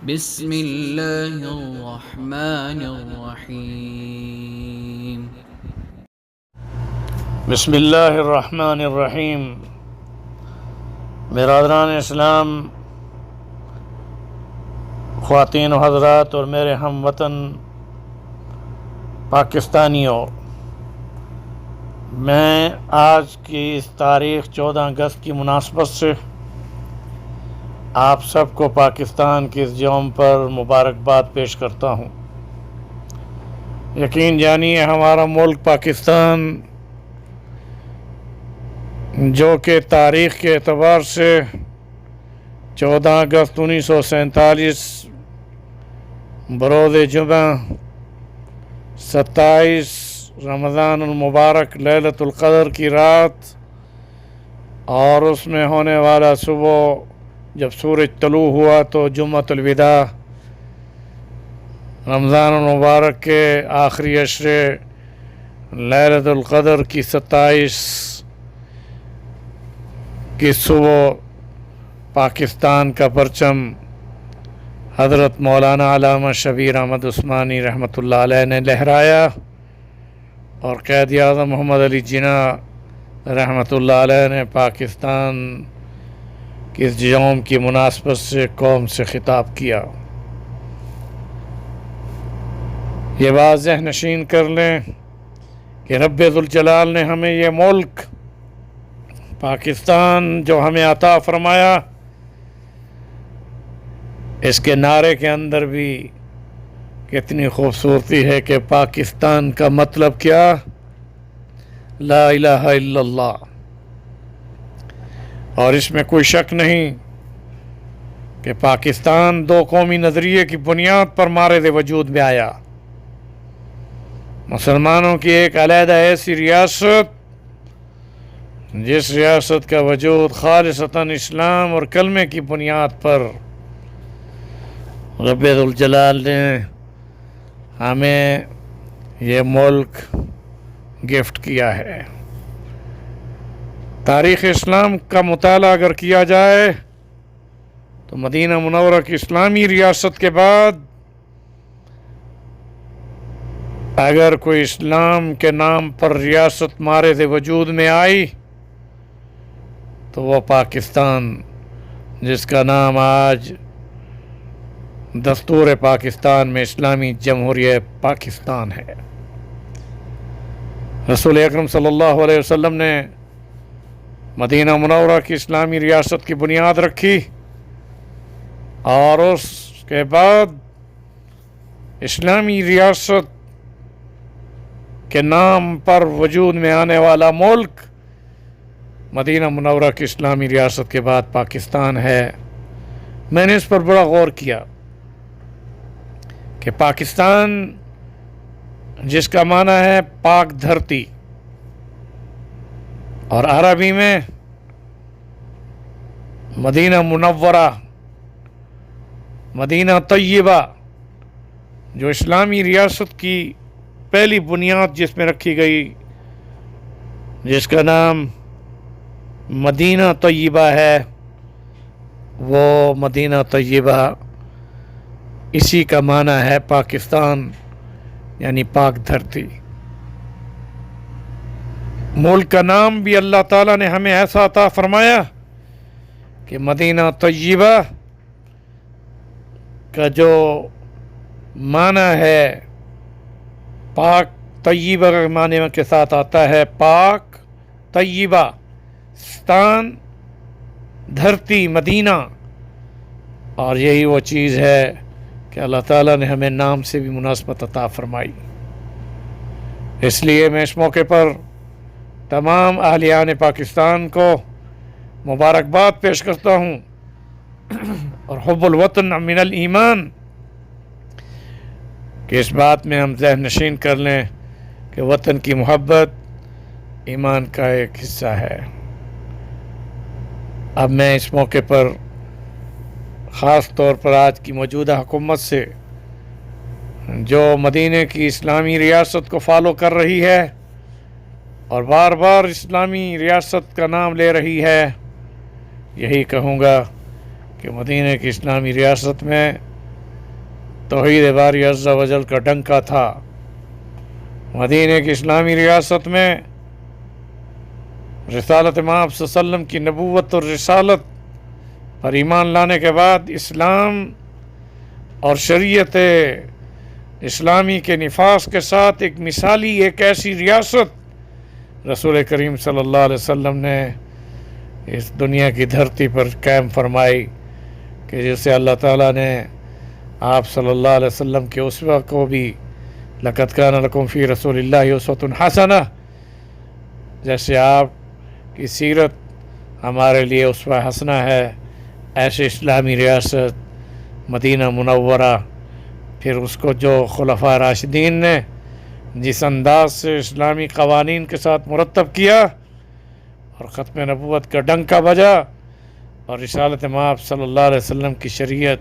بسم اللہ الرحمن الرحیم۔ بسم اللہ الرحمن الرحیم۔ برادران اسلام، خواتین و حضرات اور میرے ہم وطن پاکستانیوں، میں آج کی اس تاریخ 14 اگست کی مناسبت سے آپ سب کو پاکستان کے اس یوم پر مبارکباد پیش کرتا ہوں۔ یقین جانیے ہمارا ملک پاکستان، جو کہ تاریخ کے اعتبار سے 14 اگست 1947 بروز جمعہ 27 رمضان المبارک لیلۃ القدر کی رات اور اس میں ہونے والا صبح جب سورج طلوع ہوا تو جمعۃ الوداع، رمضان المبارک کے آخری عشرے لیلۃ القدر کی 27 کی صبح پاکستان کا پرچم حضرت مولانا علامہ شبیر احمد عثمانی رحمۃ اللہ علیہ نے لہرایا، اور قائد اعظم محمد علی جناح رحمۃ اللہ علیہ نے پاکستان کی اس یوم کی مناسبت سے قوم سے خطاب کیا۔ یہ بات ذہن نشین کر لیں کہ رب ذوالجلال نے ہمیں یہ ملک پاکستان جو ہمیں عطا فرمایا، اس کے نعرے کے اندر بھی کتنی خوبصورتی ہے کہ پاکستان کا مطلب کیا؟ لا الہ الا اللہ۔ اور اس میں کوئی شک نہیں کہ پاکستان دو قومی نظریے کی بنیاد پر مارد وجود میں آیا۔ مسلمانوں کی ایک علیحدہ ایسی ریاست جس ریاست کا وجود خالصتاً اسلام اور کلمے کی بنیاد پر رب ذوالجلال نے ہمیں یہ ملک گفٹ کیا ہے۔ تاریخ اسلام کا مطالعہ اگر کیا جائے تو مدینہ منورہ کی اسلامی ریاست کے بعد اگر کوئی اسلام کے نام پر ریاست مارد وجود میں آئی تو وہ پاکستان، جس کا نام آج دستور پاکستان میں اسلامی جمہوریہ پاکستان ہے۔ رسول اکرم صلی اللہ علیہ وسلم نے مدینہ منورہ کی اسلامی ریاست کی بنیاد رکھی، اور اس کے بعد اسلامی ریاست کے نام پر وجود میں آنے والا ملک مدینہ منورہ کی اسلامی ریاست کے بعد پاکستان ہے۔ میں نے اس پر بڑا غور کیا کہ پاکستان جس کا معنی ہے پاک دھرتی، اور عربی میں مدینہ منورہ، مدینہ طیبہ، جو اسلامی ریاست کی پہلی بنیاد جس میں رکھی گئی، جس کا نام مدینہ طیبہ ہے، وہ مدینہ طیبہ اسی کا معنی ہے پاکستان، یعنی پاک دھرتی۔ ملک کا نام بھی اللہ تعالیٰ نے ہمیں ایسا عطا فرمایا کہ مدینہ طیبہ کا جو معنی ہے پاک، طیبہ کے معنی کے ساتھ آتا ہے پاک، طیبہ ستان، دھرتی مدینہ، اور یہی وہ چیز ہے کہ اللہ تعالیٰ نے ہمیں نام سے بھی مناسبت عطا فرمائی۔ اس لیے میں اس موقع پر تمام اہلیان پاکستان کو مبارکباد پیش کرتا ہوں، اور حب الوطن من الایمان کہ اس بات میں ہم ذہن نشین کر لیں کہ وطن کی محبت ایمان کا ایک حصہ ہے۔ اب میں اس موقع پر خاص طور پر آج کی موجودہ حکومت سے، جو مدینہ کی اسلامی ریاست کو فالو کر رہی ہے اور بار بار اسلامی ریاست کا نام لے رہی ہے، یہی کہوں گا کہ مدینہ کی اسلامی ریاست میں توحید باری عز و جل کا ڈنکا تھا۔ مدینہ کی اسلامی ریاست میں رسالت مآب صلی اللہ علیہ وسلم کی نبوت اور رسالت پر ایمان لانے کے بعد اسلام اور شریعت اسلامی کے نفاذ کے ساتھ ایک مثالی ایک ایسی ریاست رسول کریم صلی اللہ علیہ وسلم نے اس دنیا کی دھرتی پر قائم فرمائی کہ جسے اللہ تعالیٰ نے آپ صلی اللہ علیہ وسلم کے اسوہ کو بھی لقد کان لکم فی رسول اللہ اسوۃ حسنہ، جیسے آپ کی سیرت ہمارے لیے اسوہ حسنہ ہے، ایسے اسلامی ریاست مدینہ منورہ، پھر اس کو جو خلفاء راشدین نے جس انداز سے اسلامی قوانین کے ساتھ مرتب کیا اور ختم نبوت کا ڈنکا بجا اور رسالت مآب صلی اللہ علیہ وسلم کی شریعت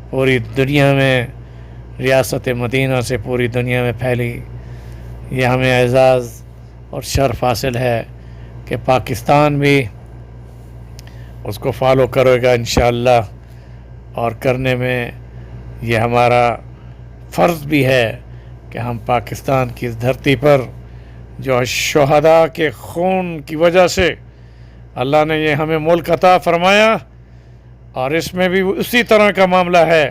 پوری دنیا میں ریاست مدینہ سے پوری دنیا میں پھیلی، یہ ہمیں اعزاز اور شرف حاصل ہے کہ پاکستان بھی اس کو فالو کرے گا انشاءاللہ، اور کرنے میں یہ ہمارا فرض بھی ہے کہ ہم پاکستان کی اس دھرتی پر جو شہداء کے خون کی وجہ سے اللہ نے یہ ہمیں ملک عطا فرمایا، اور اس میں بھی اسی طرح کا معاملہ ہے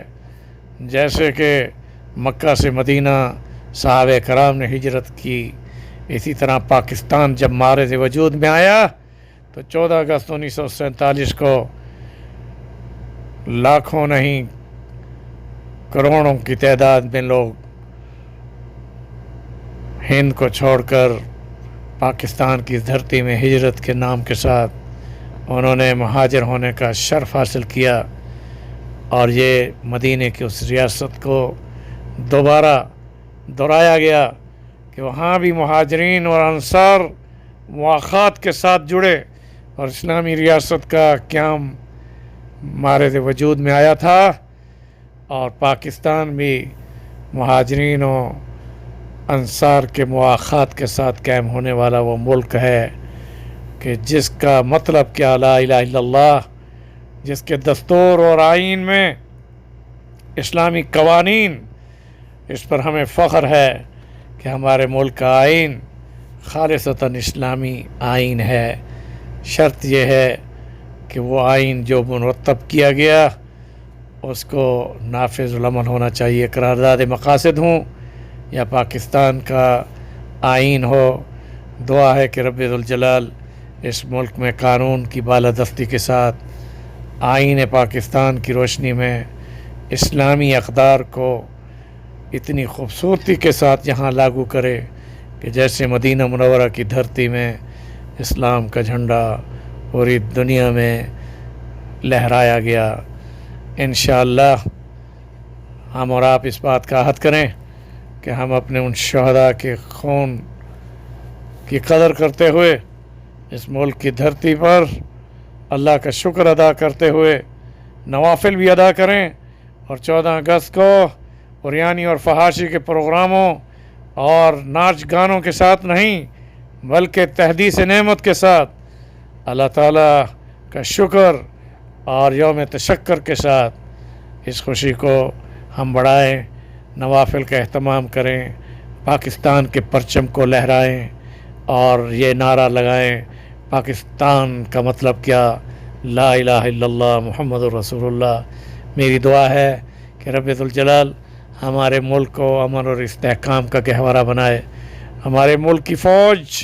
جیسے کہ مکہ سے مدینہ صحابہ کرام نے ہجرت کی، اسی طرح پاکستان جب معرض وجود میں آیا تو 14 اگست 1947 کو لاکھوں نہیں کروڑوں کی تعداد میں لوگ ہند کو چھوڑ کر پاکستان کی دھرتی میں ہجرت کے نام کے ساتھ انہوں نے مہاجر ہونے کا شرف حاصل کیا، اور یہ مدینہ کی اس ریاست کو دوبارہ دہرایا گیا کہ وہاں بھی مہاجرین اور انصار مواخات کے ساتھ جڑے اور اسلامی ریاست کا قیام معرض وجود میں آیا تھا، اور پاکستان بھی مہاجرین و انصار کے مواخات کے ساتھ قائم ہونے والا وہ ملک ہے کہ جس کا مطلب کیا لا الہ الا اللہ، جس کے دستور اور آئین میں اسلامی قوانین، اس پر ہمیں فخر ہے کہ ہمارے ملک کا آئین خالصتاً اسلامی آئین ہے۔ شرط یہ ہے کہ وہ آئین جو مرتب کیا گیا اس کو نافذ العمل ہونا چاہیے، قرارداد مقاصد ہوں یا پاکستان کا آئین ہو۔ دعا ہے کہ رب ذوالجلال اس ملک میں قانون کی بالادستی کے ساتھ آئین پاکستان کی روشنی میں اسلامی اقدار کو اتنی خوبصورتی کے ساتھ یہاں لاگو کرے کہ جیسے مدینہ منورہ کی دھرتی میں اسلام کا جھنڈا پوری دنیا میں لہرایا گیا۔ انشاءاللہ ہم اور آپ اس بات کا عہد کریں کہ ہم اپنے ان شہداء کے خون کی قدر کرتے ہوئے اس ملک کی دھرتی پر اللہ کا شکر ادا کرتے ہوئے نوافل بھی ادا کریں، اور 14 اگست کو عریانی اور فحاشی کے پروگراموں اور ناچ گانوں کے ساتھ نہیں بلکہ تحدیث نعمت کے ساتھ اللہ تعالیٰ کا شکر اور یوم تشکر کے ساتھ اس خوشی کو ہم بڑھائیں، نوافل کا اہتمام کریں، پاکستان کے پرچم کو لہرائیں اور یہ نعرہ لگائیں پاکستان کا مطلب کیا، لا الہ الا اللہ محمد رسول اللہ۔ میری دعا ہے کہ رب ذوالجلال ہمارے ملک کو امن اور استحکام کا گہوارہ بنائے، ہمارے ملک کی فوج،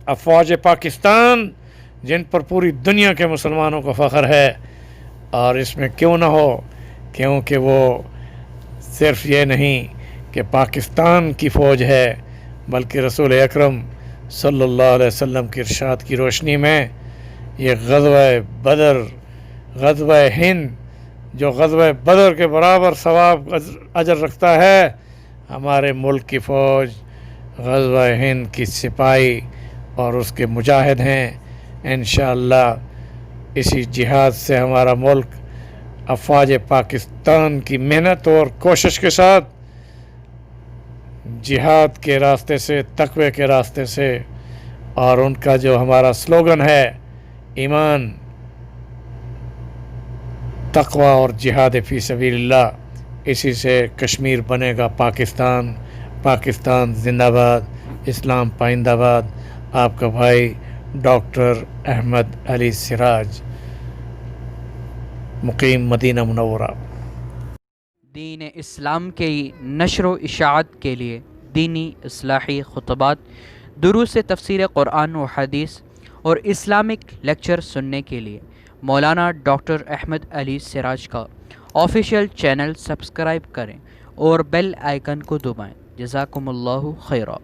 افواج پاکستان جن پر پوری دنیا کے مسلمانوں کو فخر ہے، اور اس میں کیوں نہ ہو، کیونکہ وہ صرف یہ نہیں کہ پاکستان کی فوج ہے بلکہ رسول اکرم صلی اللہ علیہ وسلم کی ارشاد کی روشنی میں یہ غزوہ بدر، غزوہ ہند جو غزوہ بدر کے برابر ثواب اجر رکھتا ہے، ہمارے ملک کی فوج غزوہ ہند کی سپاہی اور اس کے مجاہد ہیں۔ انشاءاللہ اسی جہاد سے ہمارا ملک افواج پاکستان کی محنت اور کوشش کے ساتھ جہاد کے راستے سے، تقوی کے راستے سے، اور ان کا جو ہمارا سلوگن ہے ایمان، تقوی اور جہاد فی سبیل اللہ، اسی سے کشمیر بنے گا پاکستان، پاکستان زندہ باد، اسلام پائندہ باد۔ آپ کا بھائی ڈاکٹر احمد علی سراج، مقیم مدینہ منورہ۔ دین اسلام کی نشر و اشاعت کے لیے دینی اصلاحی خطبات، دروس تفسیر قرآن و حدیث اور اسلامک لیکچر سننے کے لیے مولانا ڈاکٹر احمد علی سراج کا آفیشیل چینل سبسکرائب کریں اور بیل آئیکن کو دبائیں۔ جزاکم اللہ خیرہ۔